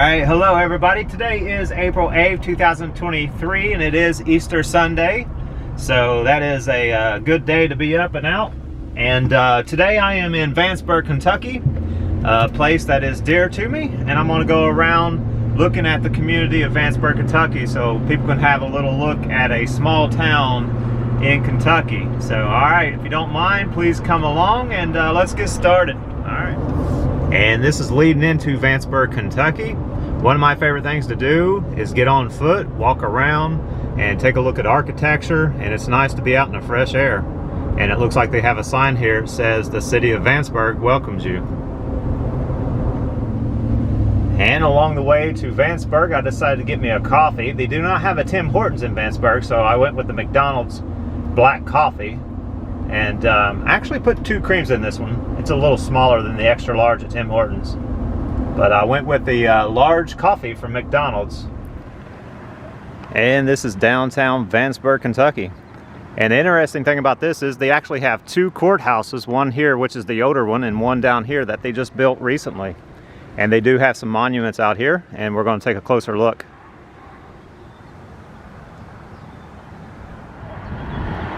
Alright, hello everybody. Today is April 8th, 2023, and it is Easter Sunday. So that is a good day to be up and out. And today I am in Vanceburg, Kentucky, a place that is dear to me. And I'm going to go around looking at the community of Vanceburg, Kentucky, so people can have a little look at a small town in Kentucky. So alright, if you don't mind, please come along and let's get started. Alright. And this is leading into Vanceburg, Kentucky. One of my favorite things to do is get on foot, walk around, and take a look at architecture. And it's nice to be out in the fresh air. And it looks like they have a sign here that says the city of Vanceburg welcomes you. And along the way to Vanceburg, I decided to get me a coffee. They do not have a Tim Hortons in Vanceburg, so I went with the McDonald's black coffee. And I actually put 2 creams in this one. It's a little smaller than the extra large at Tim Hortons. But I went with the large coffee from McDonald's. And this is downtown Vanceburg, Kentucky. And the interesting thing about this is they actually have 2 courthouses. One here, which is the older one, and one down here that they just built recently. And they do have some monuments out here, and we're going to take a closer look.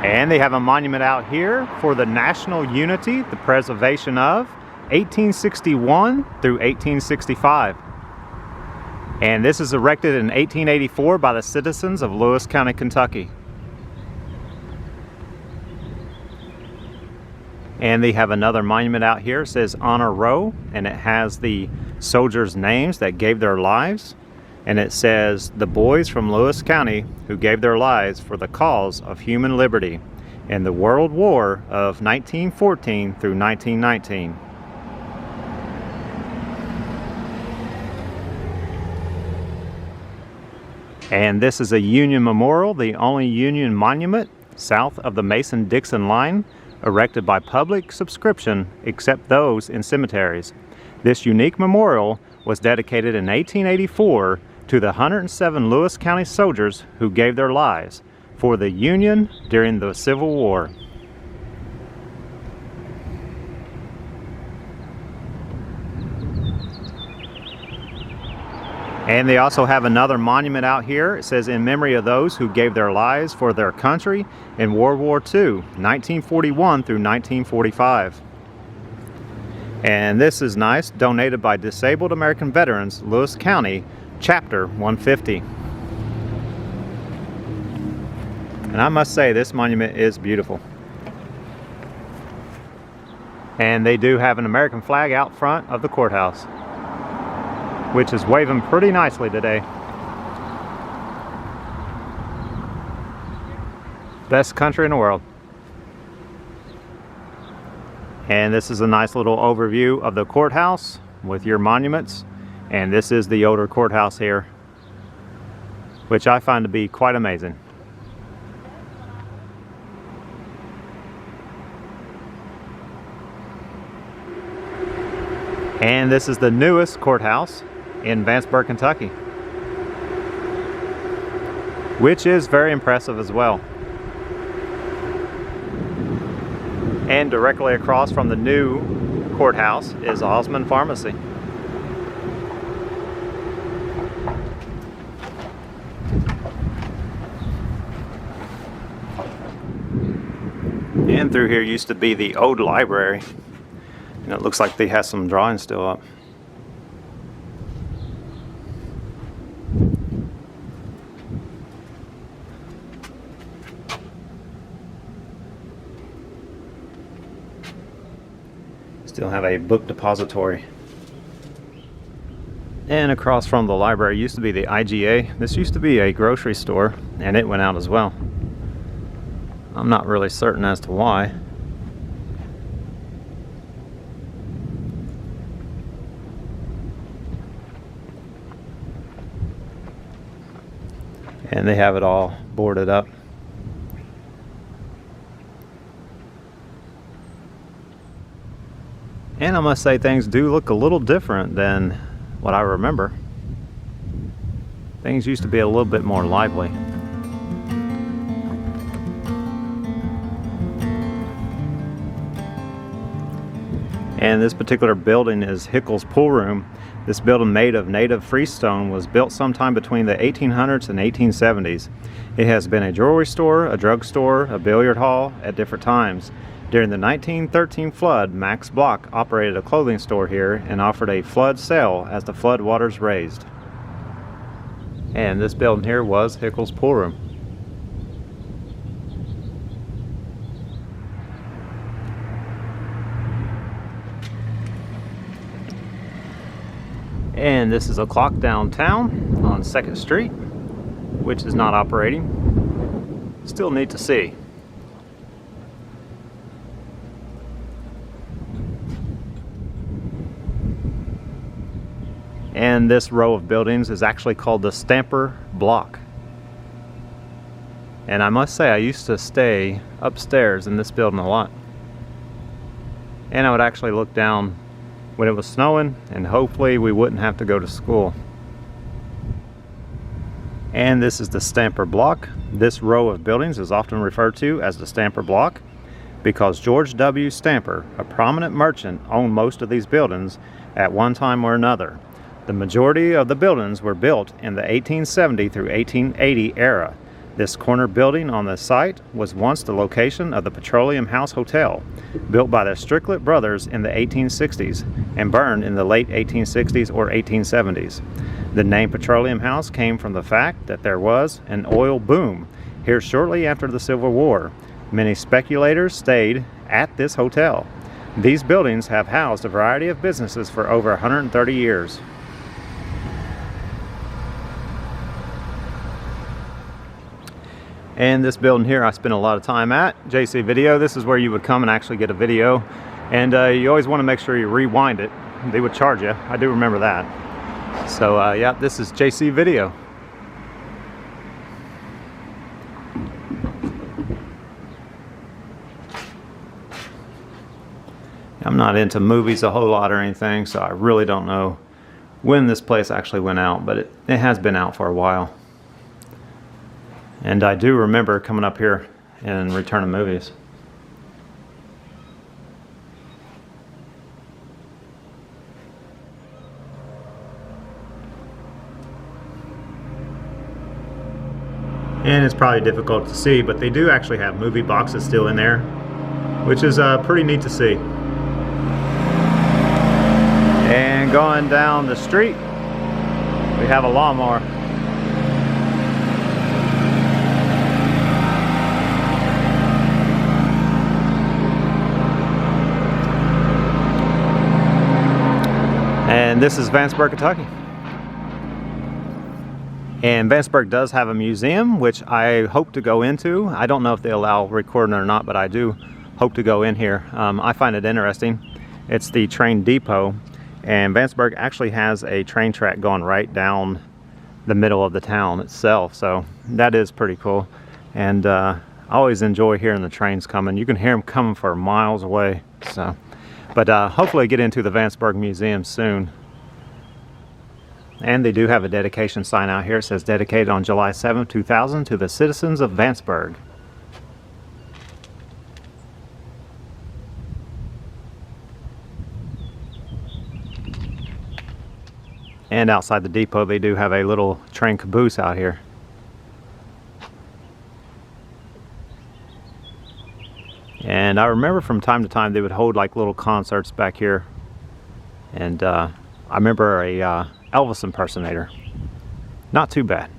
And they have a monument out here for the national unity, the preservation of 1861 through 1865. And this is erected in 1884 by the citizens of Lewis County, Kentucky. And they have another monument out here. It says Honor Row, and it has the soldiers' names that gave their lives. And it says, the boys from Lewis County who gave their lives for the cause of human liberty in the World War of 1914 through 1919. And this is a Union Memorial, the only Union monument south of the Mason-Dixon line, erected by public subscription except those in cemeteries. This unique memorial was dedicated in 1884 to the 107 Lewis County soldiers who gave their lives for the Union during the Civil War. And they also have another monument out here. It says, in memory of those who gave their lives for their country in World War II, 1941 through 1945. And this is nice, donated by Disabled American Veterans, Lewis County, Chapter 150. And I must say, this monument is beautiful. And they do have an American flag out front of the courthouse, which is waving pretty nicely today. Best country in the world. And this is a nice little overview of the courthouse with your monuments. And this is the older courthouse here, which I find to be quite amazing. And this is the newest courthouse in Vanceburg, Kentucky, which is very impressive as well. And directly across from the new courthouse is Osmond Pharmacy. And through here used to be the old library. And it looks like they have some drawings still up. Still have a book depository. And across from the library used to be the IGA. This used to be a grocery store, and it went out as well. I'm not really certain as to why. And they have it all boarded up. And I must say, things do look a little different than what I remember. Things used to be a little bit more lively. And this particular building is Hickles Pool Room. This building, made of native freestone, was built sometime between the 1800s and 1870s. It has been a jewelry store, a drugstore, a billiard hall at different times. During the 1913 flood, Max Block operated a clothing store here and offered a flood sale as the flood waters raised. And this building here was Hickles Pool Room. And this is a clock downtown on 2nd Street, which is not operating. Still neat to see. And this row of buildings is actually called the Stamper Block. And I must say, I used to stay upstairs in this building a lot. And I would actually look down when it was snowing, and hopefully we wouldn't have to go to school. And this is the Stamper Block. This row of buildings is often referred to as the Stamper Block because George W. Stamper, a prominent merchant, owned most of these buildings at one time or another. The majority of the buildings were built in the 1870 through 1880 era. This corner building on the site was once the location of the Petroleum House Hotel, built by the Stricklet brothers in the 1860s and burned in the late 1860s or 1870s. The name Petroleum House came from the fact that there was an oil boom here shortly after the Civil War. Many speculators stayed at this hotel. These buildings have housed a variety of businesses for over 130 years. And this building here I spent a lot of time at, JC Video. This is where you would come and actually get a video. And you always want to make sure you rewind it. They would charge you. I do remember that. So yeah, this is JC Video. I'm not into movies a whole lot or anything, so I really don't know when this place actually went out, but it has been out for a while. And I do remember coming up here and returning movies. And it's probably difficult to see, but they do actually have movie boxes still in there, which is pretty neat to see. And going down the street, we have a lawnmower. And this is Vanceburg, Kentucky. And Vanceburg does have a museum, which I hope to go into. I don't know if they allow recording or not, but I do hope to go in here. I find it interesting. It's the train depot, and Vanceburg actually has a train track going right down the middle of the town itself, so that is pretty cool. And I always enjoy hearing the trains coming. You can hear them coming for miles away. So, but hopefully get into the Vanceburg Museum soon. And they do have a dedication sign out here. It says dedicated on July 7, 2000 to the citizens of Vanceburg. And outside the depot they do have a little train caboose out here. And I remember from time to time they would hold like little concerts back here. And I remember a Elvis impersonator. Not too bad.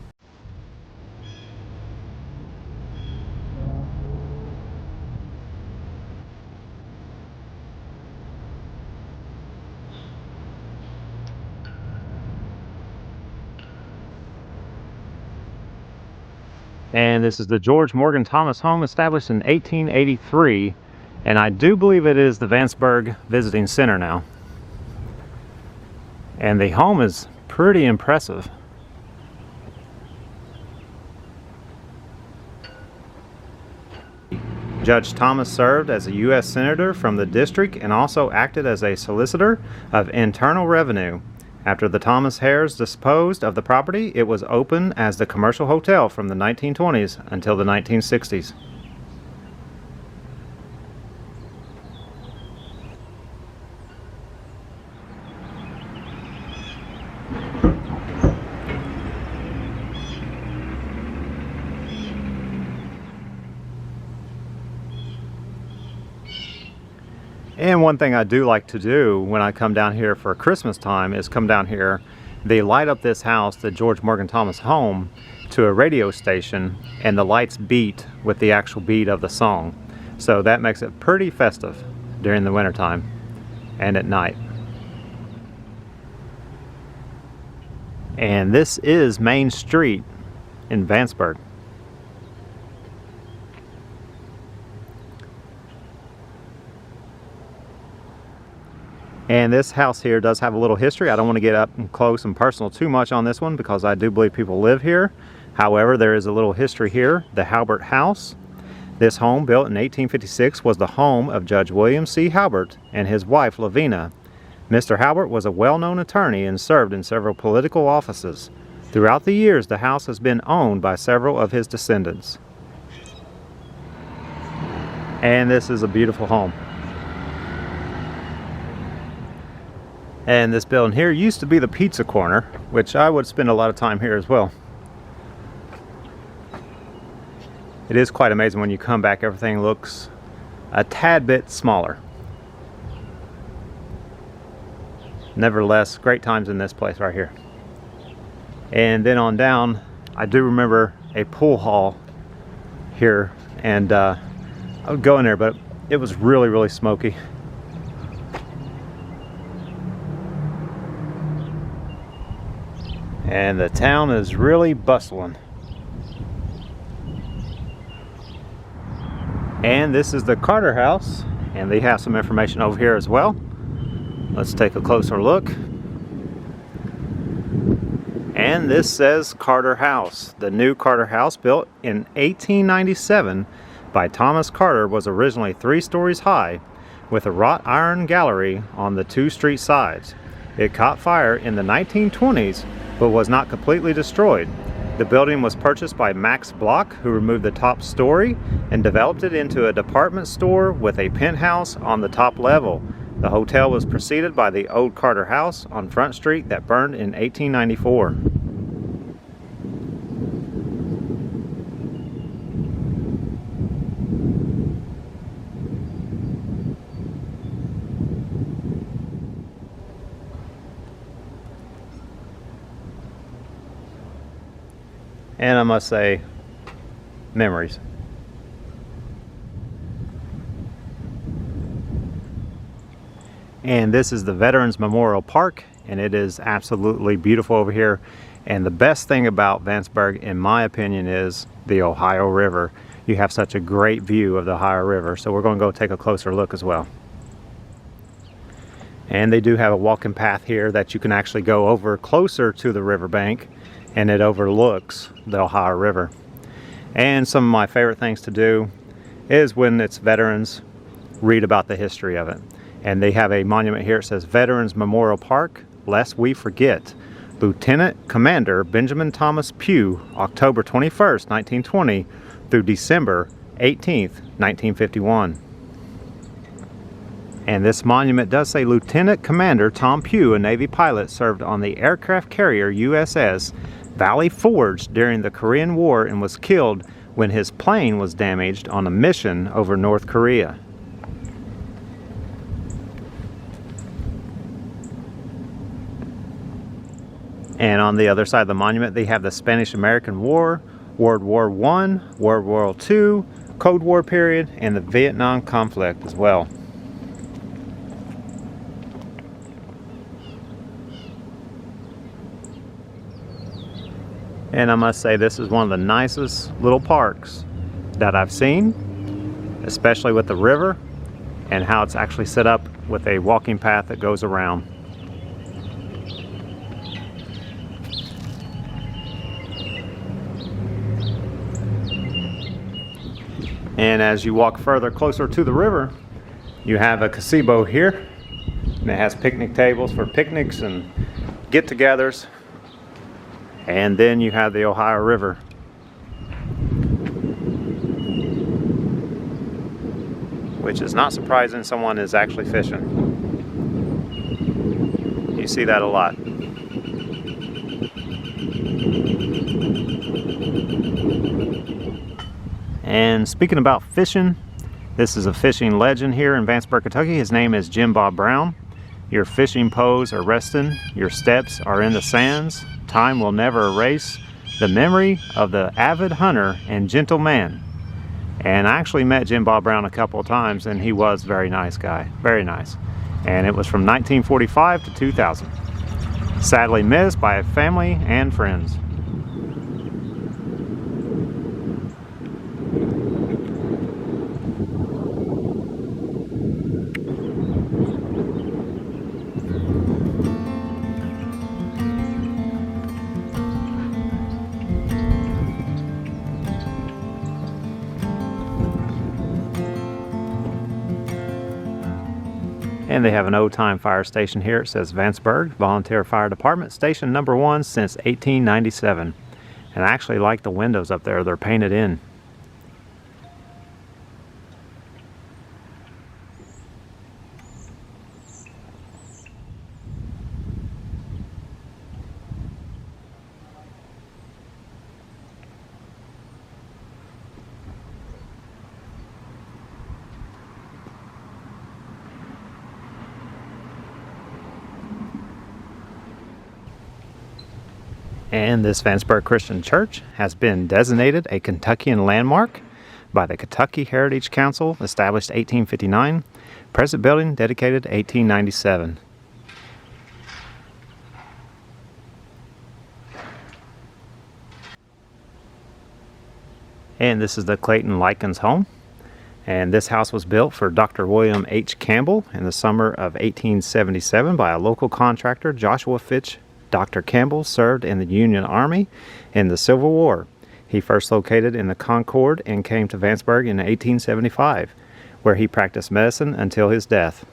And this is the George Morgan Thomas home, established in 1883, and I do believe it is the Vanceburg Visiting Center now. And the home is pretty impressive. Judge Thomas served as a U.S. Senator from the district and also acted as a solicitor of internal revenue. After the Thomas heirs disposed of the property, it was open as the commercial hotel from the 1920s until the 1960s. And one thing I do like to do when I come down here for Christmas time is come down here. They light up this house, the George Morgan Thomas home, to a radio station, and the lights beat with the actual beat of the song. So that makes it pretty festive during the wintertime and at night. And this is Main Street in Vanceburg. And this house here does have a little history. I don't want to get up close and personal too much on this one because I do believe people live here. However, there is a little history here. The Howbert House. This home, built in 1856, was the home of Judge William C. Howbert and his wife, Lavina. Mr. Howbert was a well-known attorney and served in several political offices. Throughout the years, the house has been owned by several of his descendants. And this is a beautiful home. And this building here used to be the pizza corner, which I would spend a lot of time here as well. It is quite amazing when you come back, everything looks a tad bit smaller. Nevertheless, great times in this place right here. And then on down, I do remember a pool hall here, and I would go in there, but it was really, really smoky. And the town is really bustling. And this is the Carter House, and they have some information over here as well. Let's take a closer look. And this says Carter House. The new Carter House, built in 1897 by Thomas Carter, was originally 3 stories high with a wrought iron gallery on the 2 street sides. It caught fire in the 1920s but was not completely destroyed. The building was purchased by Max Block, who removed the top story and developed it into a department store with a penthouse on the top level. The hotel was preceded by the old Carter House on Front Street that burned in 1894. And I must say, memories. And this is the Veterans Memorial Park, and it is absolutely beautiful over here. And the best thing about Vanceburg, in my opinion, is the Ohio River. You have such a great view of the Ohio River, so we're going to go take a closer look as well. And they do have a walking path here that you can actually go over closer to the riverbank, and it overlooks the Ohio River. And some of my favorite things to do is when it's veterans, read about the history of it. And they have a monument here. It says Veterans Memorial Park, Lest We Forget. Lieutenant Commander Benjamin Thomas Pugh, October 21st, 1920 through December 18th, 1951. And this monument does say Lieutenant Commander Tom Pugh, a Navy pilot, served on the aircraft carrier USS Valley Forge during the Korean War and was killed when his plane was damaged on a mission over North Korea. And on the other side of the monument, they have the Spanish-American War, World War I, World War II, Cold War period, and the Vietnam conflict as well. And I must say, this is one of the nicest little parks that I've seen, especially with the river and how it's actually set up with a walking path that goes around. And as you walk further closer to the river, you have a gazebo here, and it has picnic tables for picnics and get-togethers. And then you have the Ohio River. Which is not surprising, someone is actually fishing. You see that a lot. And speaking about fishing, This is a fishing legend here in Vanceburg, Kentucky. His name is Jim Bob Brown. Your fishing poles are resting, your steps are in the sands. Time will never erase the memory of the avid hunter and gentle man. And I actually met Jim Bob Brown a couple of times, and he was a very nice guy, very nice. And it was from 1945 to 2000. Sadly missed by family and friends. And they have an old-time fire station here. It says Vanceburg Volunteer Fire Department, station number 1 since 1897. And I actually like the windows up there. They're painted in. And this Vanceburg Christian Church has been designated a Kentuckian landmark by the Kentucky Heritage Council, established 1859. Present building dedicated 1897. And this is the Clayton Likens home. And this house was built for Dr. William H. Campbell in the summer of 1877 by a local contractor, Joshua Fitch. Dr. Campbell served in the Union Army in the Civil War. He first located in the Concord and came to Vanceburg in 1875, where he practiced medicine until his death.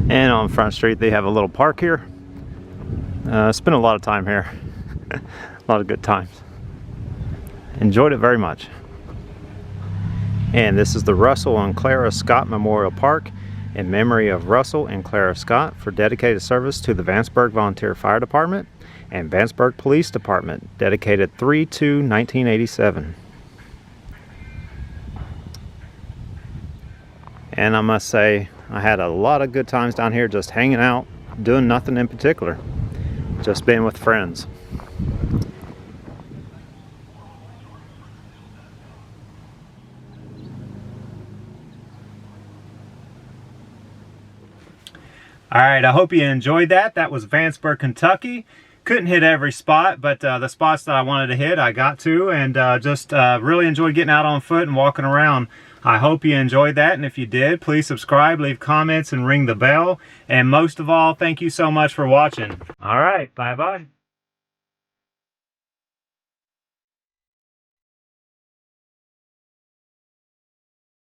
And on Front Street they have a little park here. Spent a lot of time here. A lot of good times. Enjoyed it very much. And this is the Russell and Clara Scott Memorial Park in memory of Russell and Clara Scott for dedicated service to the Vanceburg Volunteer Fire Department and Vanceburg Police Department, dedicated 3/2/1987. And I must say, I had a lot of good times down here just hanging out, doing nothing in particular, just being with friends. Alright, I hope you enjoyed that. That was Vanceburg, Kentucky. Couldn't hit every spot, but the spots that I wanted to hit, I got to, and just really enjoyed getting out on foot and walking around. I hope you enjoyed that, and if you did, please subscribe, leave comments, and ring the bell. And most of all, thank you so much for watching. Alright, bye-bye.